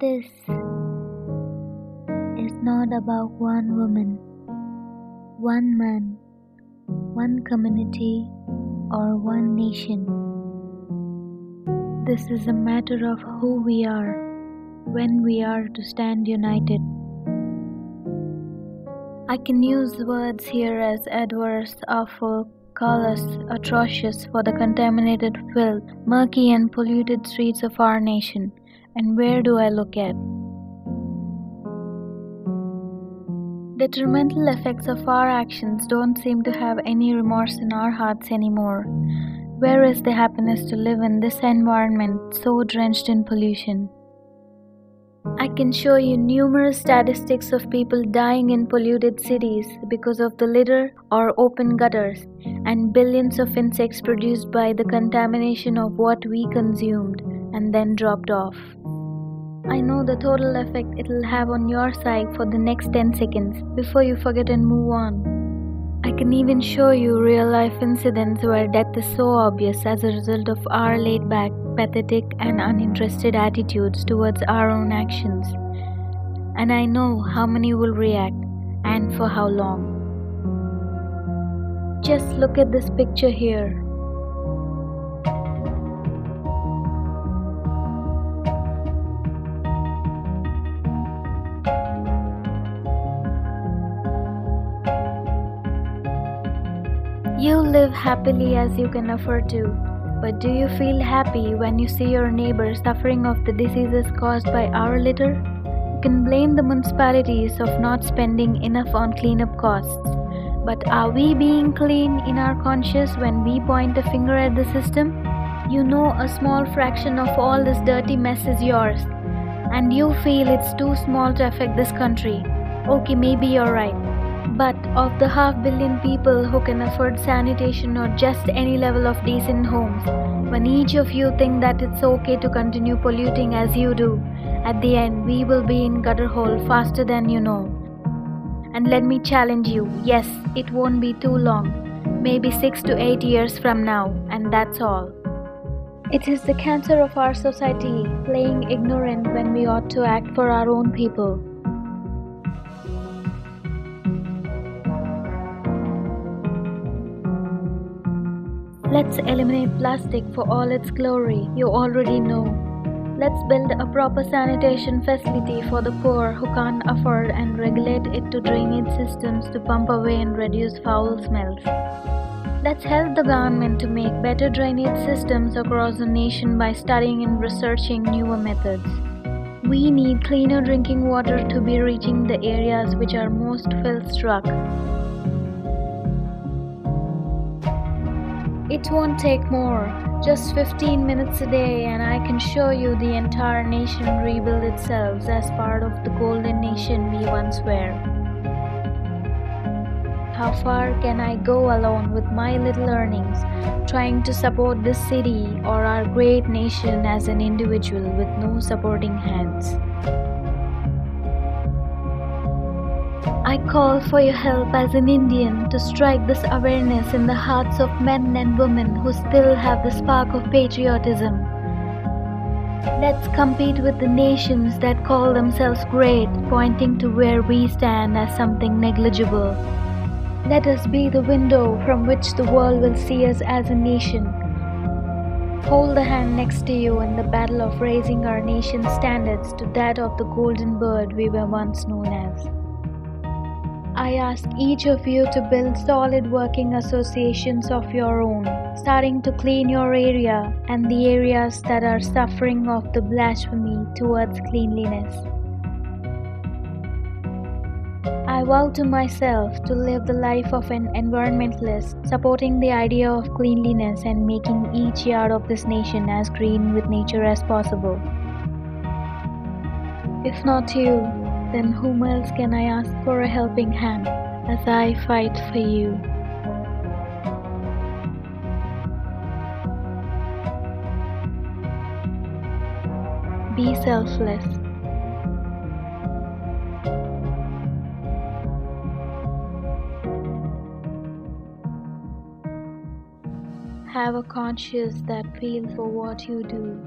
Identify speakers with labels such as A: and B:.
A: This is not about one woman, one man, one community, or one nation. This is a matter of who we are when we are to stand united. I can use words here as adverse, awful, callous, atrocious for the contaminated filth, murky and polluted streets of our nation. And where do I look at? Detrimental effects of our actions don't seem to have any remorse in our hearts anymore. Where is the happiness to live in this environment so drenched in pollution? I can show you numerous statistics of people dying in polluted cities because of the litter or open gutters, and billions of insects produced by the contamination of what we consumed and then dropped off. I know the total effect it'll have on your psyche for the next 10 seconds before you forget and move on. I can even show you real-life incidents where death is so obvious as a result of our laid-back, pathetic, and uninterested attitudes towards our own actions. And I know how many will react, and for how long. Just look at this picture here. You live happily as you can afford to, but do you feel happy when you see your neighbors suffering of the diseases caused by our litter? You can blame the municipalities of not spending enough on cleanup costs, but are we being clean in our conscience when we point a finger at the system? You know a small fraction of all this dirty mess is yours, and you feel it's too small to affect this country. Okay, maybe you're right. But of the 500 million people who can afford sanitation or just any level of decent homes, when each of you think that it's okay to continue polluting as you do, at the end we will be in gutter hole faster than you know. And let me challenge you, yes, it won't be too long, maybe 6 to 8 years from now, and that's all. It is the cancer of our society, playing ignorant when we ought to act for our own people. Let's eliminate plastic for all its glory, you already know. Let's build a proper sanitation facility for the poor who can't afford and regulate it to drainage systems to pump away and reduce foul smells. Let's help the government to make better drainage systems across the nation by studying and researching newer methods. We need cleaner drinking water to be reaching the areas which are most filth-struck. It won't take more, just 15 minutes a day, and I can show you the entire nation rebuild itself as part of the golden nation we once were. How far can I go alone with my little earnings, trying to support this city or our great nation as an individual with no supporting hands? I call for your help as an Indian to strike this awareness in the hearts of men and women who still have the spark of patriotism. Let's compete with the nations that call themselves great, pointing to where we stand as something negligible. Let us be the window from which the world will see us as a nation. Hold the hand next to you in the battle of raising our nation's standards to that of the golden bird we were once known as. I ask each of you to build solid working associations of your own, starting to clean your area and the areas that are suffering of the blasphemy towards cleanliness. I vow to myself to live the life of an environmentalist, supporting the idea of cleanliness and making each yard of this nation as green with nature as possible. If not you, then whom else can I ask for a helping hand as I fight for you? Be selfless. Have a conscience that feels for what you do.